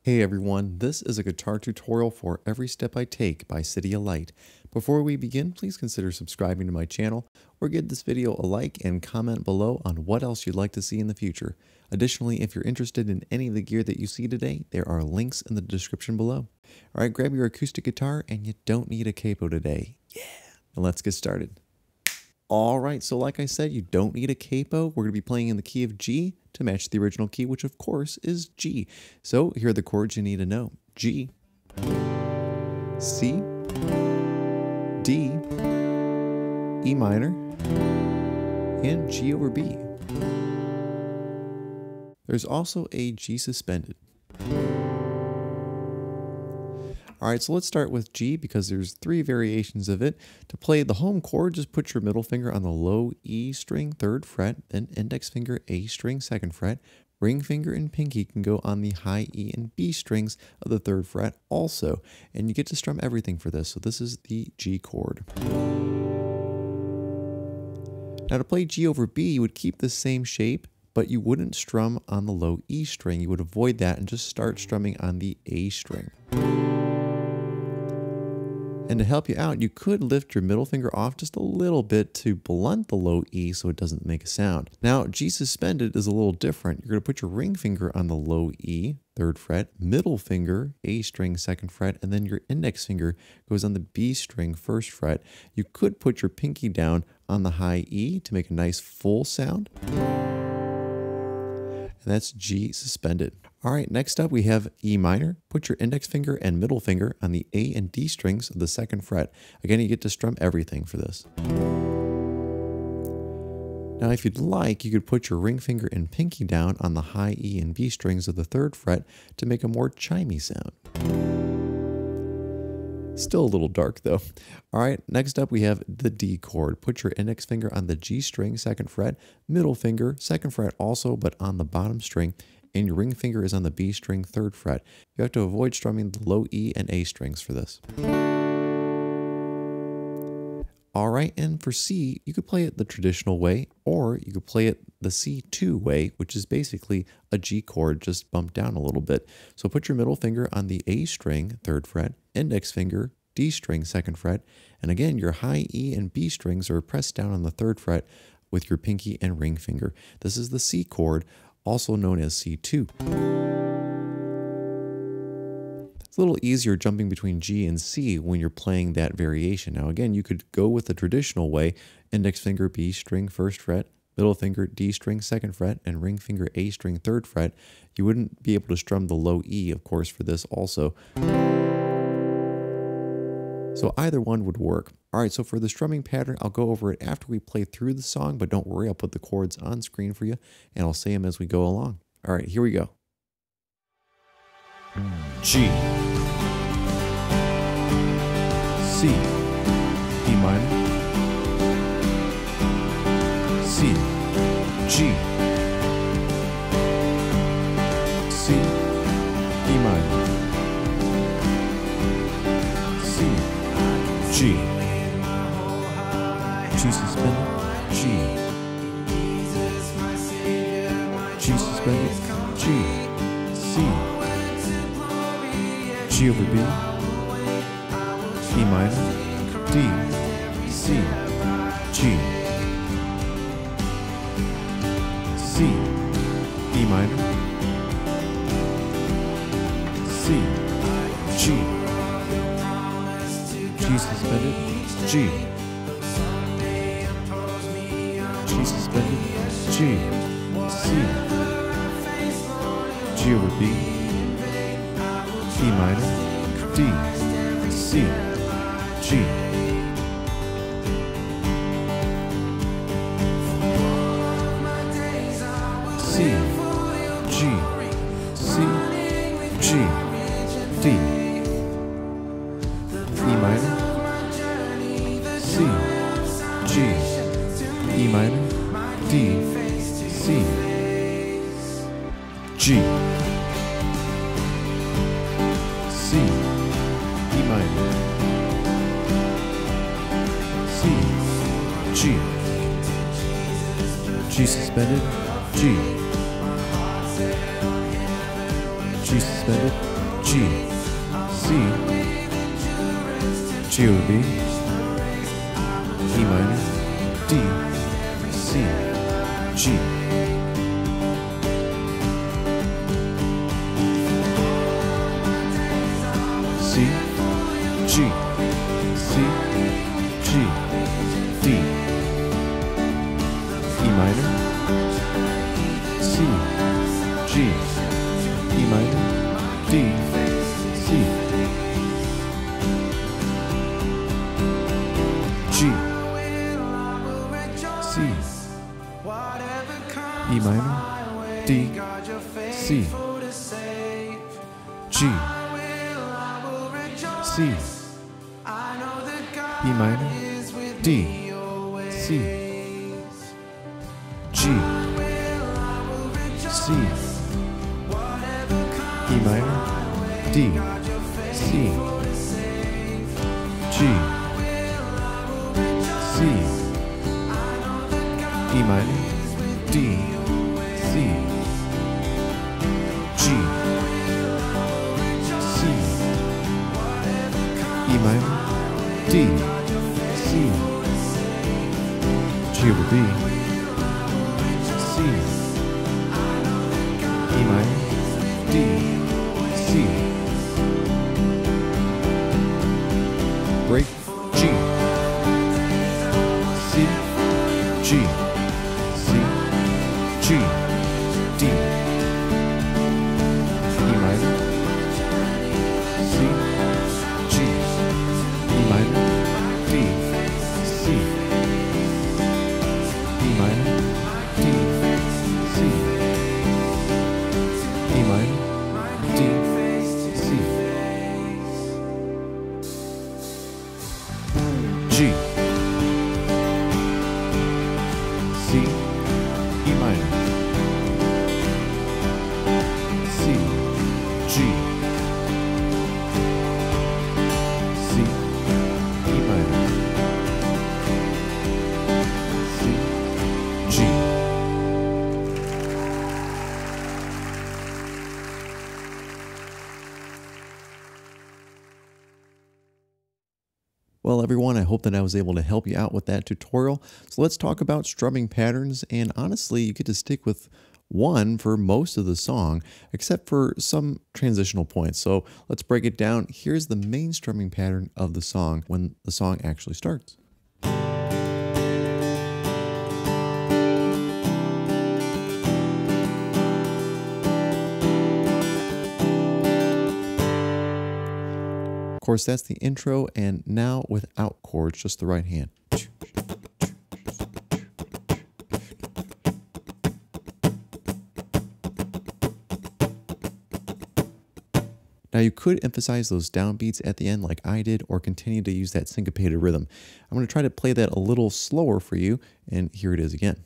Hey everyone, this is a guitar tutorial for Every Step I Take by CityAlight. Before we begin, please consider subscribing to my channel or give this video a like and comment below on what else you'd like to see in the future. Additionally, if you're interested in any of the gear that you see today, there are links in the description below. Alright, grab your acoustic guitar and you don't need a capo today. Yeah! And let's get started. Alright, so like I said, you don't need a capo. We're going to be playing in the key of G to match the original key, which of course is G. So here are the chords you need to know. G, C, D, E minor, and G over B. There's also a G suspended. Alright, so let's start with G because there's 3 variations of it. To play the home chord, just put your middle finger on the low E string, 3rd fret, then index finger, A string, 2nd fret. Ring finger and pinky can go on the high E and B strings of the 3rd fret also. And you get to strum everything for this, so this is the G chord. Now to play G over B, you would keep the same shape, but you wouldn't strum on the low E string. You would avoid that and just start strumming on the A string. And to help you out, you could lift your middle finger off just a little bit to blunt the low E so it doesn't make a sound. Now, G suspended is a little different. You're going to put your ring finger on the low E, 3rd fret, middle finger, A string, 2nd fret, and then your index finger goes on the B string, 1st fret. You could put your pinky down on the high E to make a nice full sound. And that's G suspended. All right, next up we have E minor. Put your index finger and middle finger on the A and D strings of the 2nd fret. Again, you get to strum everything for this. Now, if you'd like, you could put your ring finger and pinky down on the high E and B strings of the 3rd fret to make a more chimey sound. Still a little dark though. All right, next up we have the D chord. Put your index finger on the G string, 2nd fret, middle finger, 2nd fret also, but on the bottom string, and your ring finger is on the B string, 3rd fret. You have to avoid strumming the low E and A strings for this. All right, and for C, you could play it the traditional way, or you could play it the C2 way, which is basically a G chord just bumped down a little bit. So put your middle finger on the A string, 3rd fret, index finger, D string, 2nd fret, and again, your high E and B strings are pressed down on the 3rd fret with your pinky and ring finger. This is the C chord, also known as C2. It's a little easier jumping between G and C when you're playing that variation. Now again, you could go with the traditional way, index finger B string 1st fret, middle finger D string 2nd fret, and ring finger A string 3rd fret. You wouldn't be able to strum the low E, of course, for this also. So either one would work. All right, so for the strumming pattern, I'll go over it after we play through the song, but don't worry, I'll put the chords on screen for you, and I'll say them as we go along. All right, here we go. G, C, E minor, C, G, C, E minor, C, G, G suspended, G, G suspended, G, C, G over B, E minor, D, C, G, C, E minor, C, G, G suspended, G, G suspended, G, C, G over B, E minor, D, C, G, C, G, C, G, D, E minor, C, G, E minor, D, C, G, C, E minor, C, G, G suspended, G, G G suspended, G, C, G over B, E minor, D, C, G. C, G, C, G, D, E minor, C, G, E minor, D, C, G, C, E minor, D, C, G, C, E minor, D, C, G, C, E minor, D, C, G, C, E minor, D, C, G, C, E minor, D, C, G over B, C, E minor, D, C, break, G, C, G, C, G, D, E minor, C, G, E minor, D, C, E minor, D, C, E minor, D, C, G, C, E minor, C, G, C, E minor, C, G. Well, everyone, I hope that I was able to help you out with that tutorial. So let's talk about strumming patterns, and honestly, you get to stick with one for most of the song, except for some transitional points. So let's break it down. Here's the main strumming pattern of the song when the song actually starts. Of course, that's the intro, and now without chords, just the right hand. Now you could emphasize those downbeats at the end like I did, or continue to use that syncopated rhythm. I'm going to try to play that a little slower for you, and here it is again.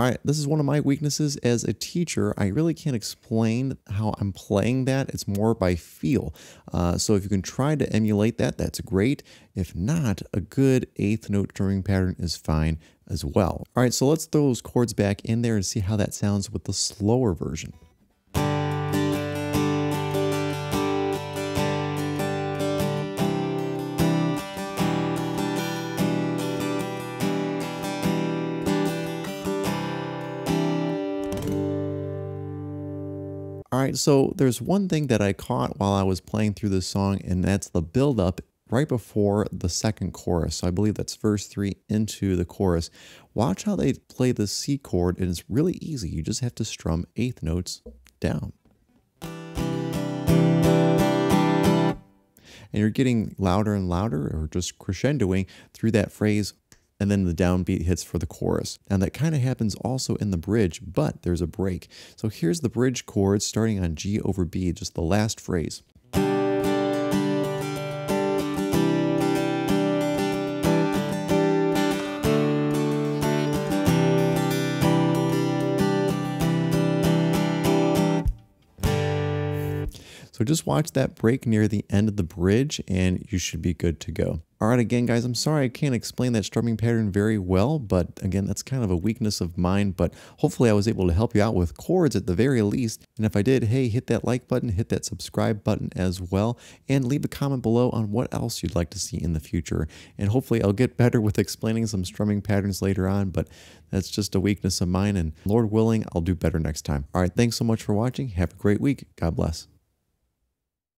All right, this is one of my weaknesses as a teacher. I really can't explain how I'm playing that. It's more by feel. So if you can try to emulate that, that's great. If not, a good eighth note strumming pattern is fine as well. All right, so let's throw those chords back in there and see how that sounds with the slower version. All right, so there's one thing that I caught while I was playing through this song, and that's the build-up right before the second chorus. So I believe that's verse 3 into the chorus. Watch how they play the C chord, and it's really easy. You just have to strum eighth notes down. And you're getting louder and louder, or just crescendoing through that phrase, and then the downbeat hits for the chorus. Now that kind of happens also in the bridge, but there's a break. So here's the bridge chords starting on G over B, just the last phrase. So just watch that break near the end of the bridge and you should be good to go. All right, again, guys, I'm sorry I can't explain that strumming pattern very well, but again, that's kind of a weakness of mine, but hopefully I was able to help you out with chords at the very least. And if I did, hey, hit that like button, hit that subscribe button as well, and leave a comment below on what else you'd like to see in the future. And hopefully I'll get better with explaining some strumming patterns later on, but that's just a weakness of mine, and Lord willing, I'll do better next time. All right, thanks so much for watching. Have a great week. God bless.